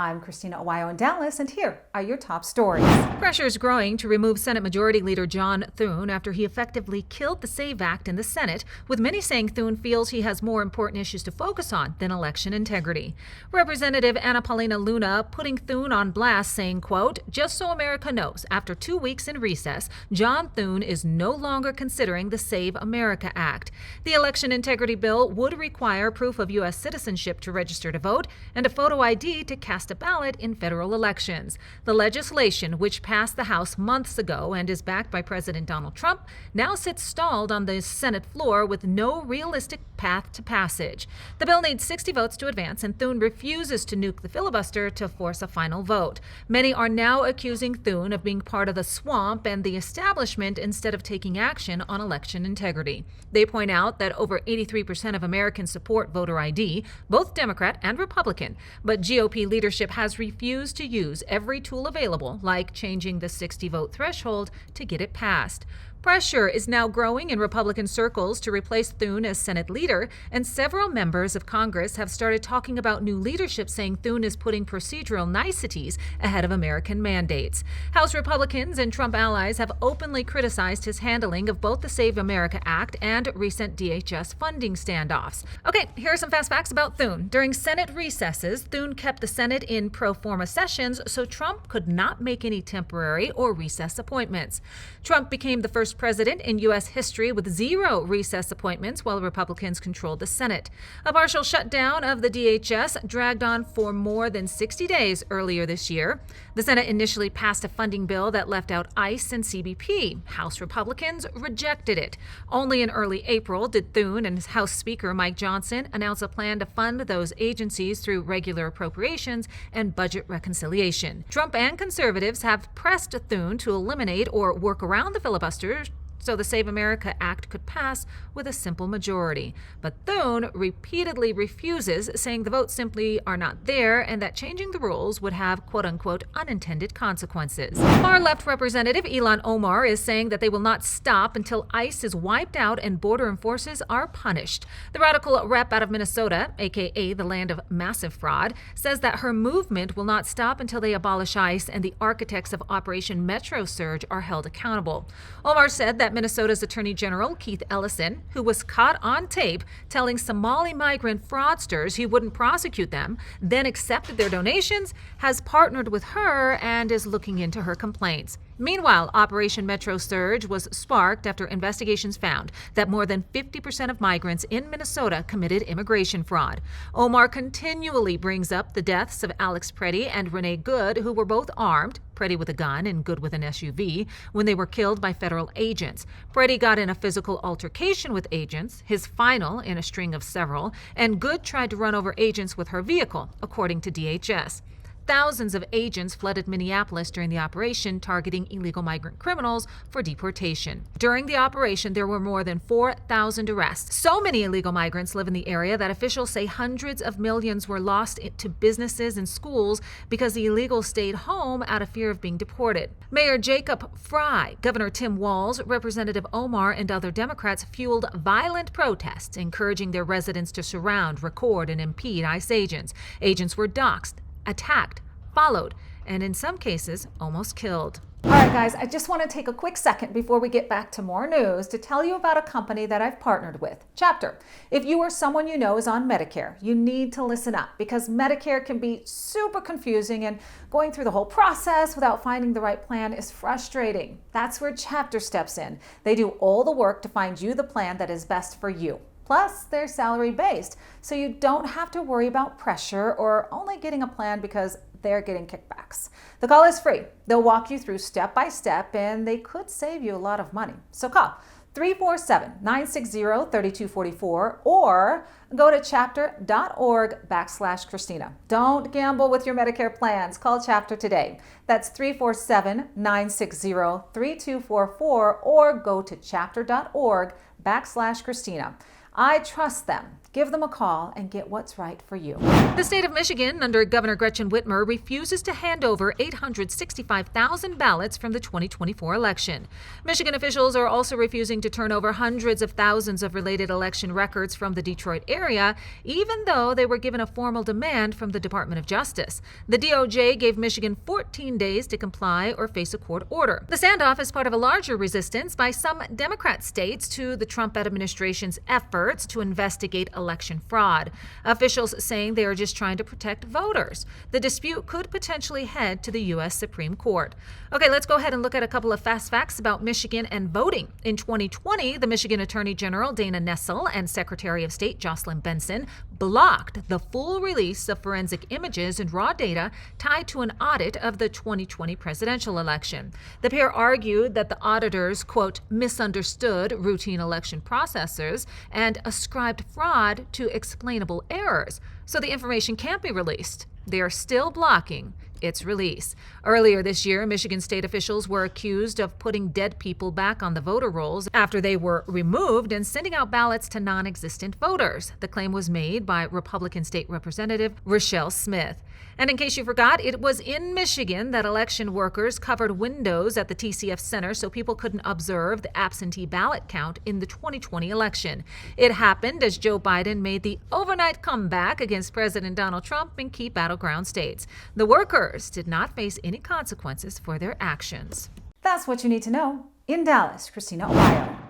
I'm Christina Aguayo in Dallas, and here are your top stories. Pressure is growing to remove Senate Majority Leader John Thune after he effectively killed the SAVE Act in the Senate, with many saying Thune feels he has more important issues to focus on than election integrity. Representative Anna Paulina Luna putting Thune on blast, saying, quote, "Just so America knows, after 2 weeks in recess, John Thune is no longer considering the Save America Act. The election integrity bill would require proof of U.S. citizenship to register to vote and a photo ID to cast a ballot in federal elections. The legislation, which passed the House months ago and is backed by President Donald Trump, now sits stalled on the Senate floor with no realistic path to passage. The bill needs 60 votes to advance, and Thune refuses to nuke the filibuster to force a final vote. Many are now accusing Thune of being part of the swamp and the establishment instead of taking action on election integrity. They point out that over 83% of Americans support voter ID, both Democrat and Republican, but GOP leadership has refused to use every tool available, like changing the 60-vote threshold, to get it passed. Pressure is now growing in Republican circles to replace Thune as Senate leader, and several members of Congress have started talking about new leadership, saying Thune is putting procedural niceties ahead of American mandates. House Republicans and Trump allies have openly criticized his handling of both the Save America Act and recent DHS funding standoffs. Okay, here are some fast facts about Thune. During Senate recesses, Thune kept the Senate in pro forma sessions so Trump could not make any temporary or recess appointments. Trump became the first president in U.S. history with 0 recess appointments while Republicans controlled the Senate. A partial shutdown of the DHS dragged on for more than 60 days earlier this year. The Senate initially passed a funding bill that left out ICE and CBP. House Republicans rejected it. Only in early April did Thune and House Speaker Mike Johnson announce a plan to fund those agencies through regular appropriations and budget reconciliation. Trump and conservatives have pressed Thune to eliminate or work around the filibuster so the Save America Act could pass with a simple majority. But Thune repeatedly refuses, saying the votes simply are not there and that changing the rules would have quote-unquote unintended consequences. Far-left Representative Ilhan Omar is saying that they will not stop until ICE is wiped out and border enforcers are punished. The radical rep out of Minnesota, aka the land of massive fraud, says that her movement will not stop until they abolish ICE and the architects of Operation Metro Surge are held accountable. Omar said that Minnesota's Attorney General Keith Ellison, who was caught on tape telling Somali migrant fraudsters he wouldn't prosecute them, then accepted their donations, has partnered with her and is looking into her complaints. Meanwhile, Operation Metro Surge was sparked after investigations found that more than 50% of migrants in Minnesota committed immigration fraud. Omar continually brings up the deaths of Alex Preddy and Renee Good, who were both armed, Preddy with a gun and Good with an SUV, when they were killed by federal agents. Preddy got in a physical altercation with agents, his final in a string of several, and Good tried to run over agents with her vehicle, according to DHS. Thousands of agents flooded Minneapolis during the operation, targeting illegal migrant criminals for deportation. During the operation, there were more than 4,000 arrests. So many illegal migrants live in the area that officials say hundreds of millions were lost to businesses and schools because the illegals stayed home out of fear of being deported. Mayor Jacob Fry, Governor Tim Walz, Representative Omar, and other Democrats fueled violent protests, encouraging their residents to surround, record, and impede ICE agents. Agents were doxxed, attacked, followed, and in some cases, almost killed. All right, guys, I just want to take a quick second before we get back to more news to tell you about a company that I've partnered with, Chapter. If you or someone you know is on Medicare, you need to listen up because Medicare can be super confusing and going through the whole process without finding the right plan is frustrating. That's where Chapter steps in. They do all the work to find you the plan that is best for you. Plus, they're salary-based, so you don't have to worry about pressure or only getting a plan because they're getting kickbacks. The call is free. They'll walk you through step by step, and they could save you a lot of money. So call 347-960-3244 or go to chapter.org/Christina. Don't gamble with your Medicare plans. Call Chapter today. That's 347-960-3244 or go to chapter.org/Christina. I trust them. Give them a call and get what's right for you. The state of Michigan, under Governor Gretchen Whitmer, refuses to hand over 865,000 ballots from the 2024 election. Michigan officials are also refusing to turn over hundreds of thousands of related election records from the Detroit area, even though they were given a formal demand from the Department of Justice. The DOJ gave Michigan 14 days to comply or face a court order. The standoff is part of a larger resistance by some Democrat states to the Trump administration's efforts to investigate election fraud. Officials saying they are just trying to protect voters. The dispute could potentially head to the U.S. Supreme Court. Okay, let's go ahead and look at a couple of fast facts about Michigan and voting. In 2020, the Michigan Attorney General Dana Nessel and Secretary of State Jocelyn Benson blocked the full release of forensic images and raw data tied to an audit of the 2020 presidential election. The pair argued that the auditors, quote, misunderstood routine election processes and ascribed fraud to explainable errors, so the information can't be released. They are still blocking its release. Earlier this year, Michigan state officials were accused of putting dead people back on the voter rolls after they were removed and sending out ballots to non-existent voters. The claim was made by Republican State Representative Rochelle Smith. And in case you forgot, it was in Michigan that election workers covered windows at the TCF Center so people couldn't observe the absentee ballot count in the 2020 election. It happened as Joe Biden made the overnight comeback against President Donald Trump in key battleground states. The workers did not face any consequences for their actions. That's what you need to know. In Dallas, Christina Aguayo.